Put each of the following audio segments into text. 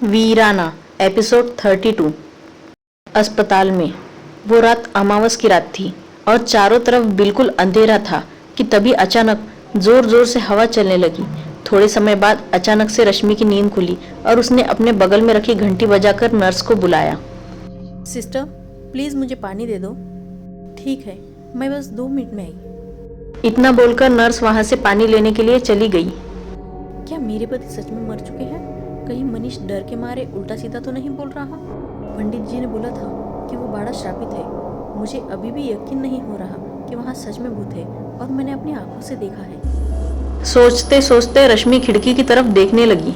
वीराना episode 32। अस्पताल में वो रात अमावस की रात थी और चारों तरफ बिल्कुल अंधेरा था कि तभी अचानक जोर जोर से हवा चलने लगी। थोड़े समय बाद अचानक से रश्मि की नींद खुली और उसने अपने बगल में रखी घंटी बजाकर नर्स को बुलाया। सिस्टर प्लीज़ मुझे पानी दे दो। ठीक है, मैं बस 2 मिनट में आई। इतना बोलकर नर्स वहां से पानी लेने के लिए चली गई। क्या मेरे पति सच में मर चुके हैं? कहीं मनीष डर के मारे उल्टा सीधा तो नहीं बोल रहा? पंडित जी ने बोला था कि वो बाड़ा श्रापित है। मुझे अभी भी यकीन नहीं हो रहा कि वहाँ सच में भूत है और मैंने अपनी आंखों से देखा है। सोचते सोचते रश्मि खिड़की की तरफ देखने लगी।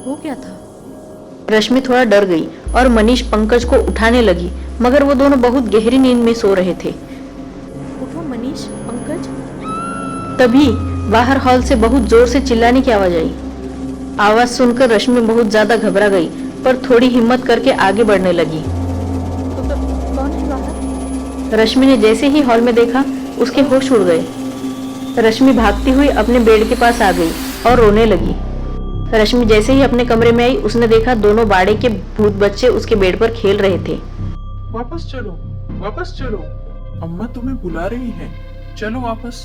वो क्या था? रश्मि थोड़ा डर गई और मनीष पंकज को उठाने लगी, मगर वो दोनों बहुत गहरी नींद में सो रहे थे। उठो मनीष, पंकज। तभी बाहर हॉल से बहुत जोर से चिल्लाने की आवाज आई। आवाज सुनकर रश्मि बहुत ज्यादा घबरा गई, पर थोड़ी हिम्मत करके आगे बढ़ने लगी। कौन है बाहर? रश्मि ने जैसे ही हॉल में देखा उसके होश उड़ गए। रश्मि भागती हुई अपने बेड के पास आ गई और रोने लगी। रश्मि जैसे ही अपने कमरे में आई उसने देखा दोनों बाड़े के भूत बच्चे उसके बेड पर खेल रहे थे। वापस चलो, वापस चलो, अम्मा तुम्हें बुला रही है, चलो वापस।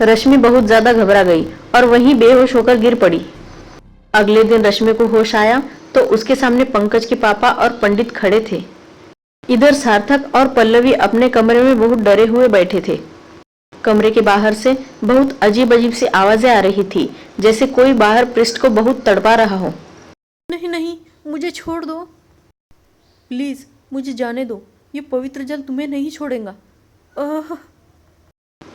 रश्मि बहुत ज्यादा घबरा गई और वहीं बेहोश होकर गिर पड़ी। अगले दिन रश्मि को होश आया तो उसके सामने पंकज के पापा और पंडित खड़े थे। इधर सार्थक और पल्लवी अपने कमरे में बहुत डरे हुए बैठे थे। कमरे के बाहर से बहुत अजीब अजीब सी आवाजें आ रही थी, जैसे कोई बाहर पृष्ठ को बहुत तड़पा रहा हो। नहीं नहीं, मुझे छोड़ दो प्लीज, मुझे जाने दो। ये पवित्र जल तुम्हें नहीं छोड़ेगा।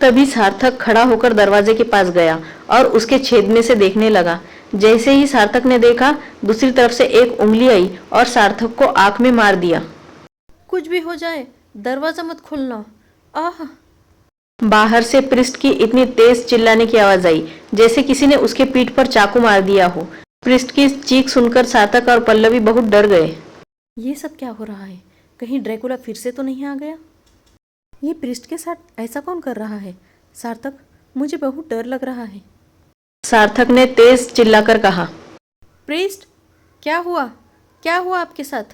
तभी सार्थक खड़ा होकर दरवाजे के पास गया और उसके छेद में से देखने लगा। जैसे ही सार्थक ने देखा दूसरी तरफ से एक उंगली आई और सार्थक को आंख में मार दिया। कुछ भी हो जाए दरवाजा मत खोलना। आह! बाहर से पृष्ठ की इतनी तेज चिल्लाने की आवाज आई जैसे किसी ने उसके पीठ पर चाकू मार दिया हो। पृष्ठ की चीख सुनकर सार्थक और पल्लवी बहुत डर गए। ये सब क्या हो रहा है? कहीं ड्रैकुला फिर से तो नहीं आ गया? ये पृष्ठ के साथ ऐसा कौन कर रहा है? सार्थक, मुझे बहुत डर लग रहा है। सार्थक ने तेज चिल्लाकर कहा। पृष्ठ, क्या हुआ? क्या हुआ आपके साथ?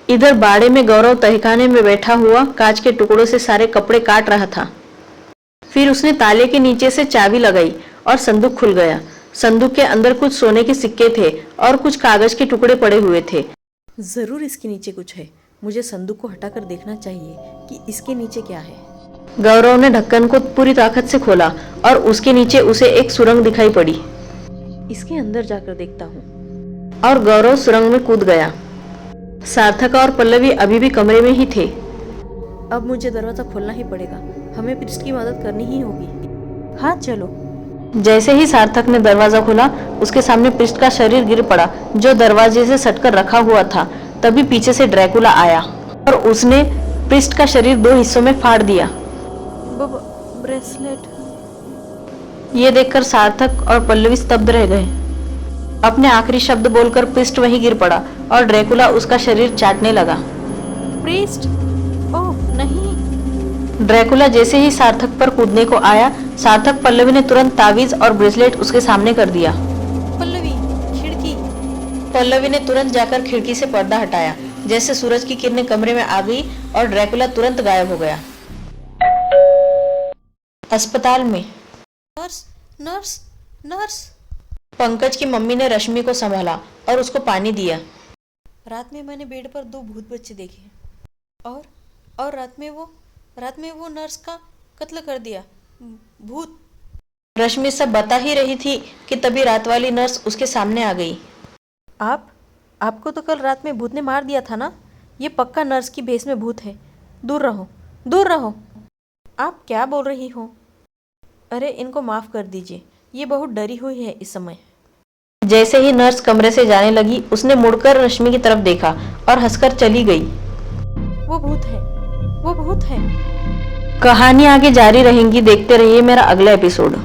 इधर बाड़े में गौरव तहखाने में बैठा हुआ कांच के टुकड़ों से सारे कपड़े काट रहा था। फिर उसने ताले के नीचे से चाबी लगाई और संदूक खुल गया। संदूक के अंदर कुछ सोने के सिक्के थे और कुछ कागज के टुकड़े पड़े हुए थे। जरूर इसके नीचे कुछ है। मुझे संदूक को हटाकर देखना चाहिए कि इसके नीचे क्या है। गौरव ने ढक्कन को पूरी ताकत से खोला और उसके नीचे उसे एक सुरंग दिखाई पड़ी। इसके अंदर जाकर देखता हूँ। और गौरव सुरंग में कूद गया। सार्थक और पल्लवी अभी भी कमरे में ही थे। अब मुझे दरवाजा खोलना ही पड़ेगा। हमें पृष्ठ की मदद करनी ही होगी। हाँ चलो। जैसे ही सार्थक ने दरवाजा खोला उसके सामने पृष्ठ का शरीर गिर पड़ा जो दरवाजे से सटकर रखा हुआ था। तभी पीछे से ड्रैकुला आया और उसने पृष्ठ का शरीर 2 हिस्सों में फाड़ दिया। ब्रेसलेट। ये देखकर सार्थक और पल्लवी स्तब्ध रह गए। अपने आखिरी शब्द बोलकर पृष्ठ वहीं गिर पड़ा और ड्रैकुला उसका शरीर चाटने लगा। पृष्ठ? ओह नहीं! ड्रैकुला जैसे ही सार्थक पर कूदने को आया, सार्थक पल्लवी ने तुरंत तावीज और ब्रेसलेट उसके सामने कर दिया। पल्लवी, खिड़की! पल्लवी ने तुरंत जाकर खिड़की से पर्दा हटाया। जैसे सूरज की किरणें कमरे में आ गई और ड्रैकुला तुरंत गायब हो गया। अस्पताल में नर्स, नर्स, नर्स! पंकज की मम्मी ने रश्मि को संभाला और उसको पानी दिया। रात में मैंने बेड पर 2 भूत बच्चे देखे और रात में वो नर्स का कत्ल कर दिया। भूत! रश्मि सब बता ही रही थी कि तभी रात वाली नर्स उसके सामने आ गई। आपको तो कल रात में भूत ने मार दिया था ना? ये पक्का नर्स की भेष में भूत है। दूर रहो, दूर रहो। आप क्या बोल रही हो? अरे इनको माफ कर दीजिए, ये बहुत डरी हुई है इस समय। जैसे ही नर्स कमरे से जाने लगी उसने मुड़कर रश्मि की तरफ देखा और हंसकर चली गई। वो भूत है, वो भूत है। कहानी आगे जारी रहेंगी। देखते रहिए मेरा अगला एपिसोड।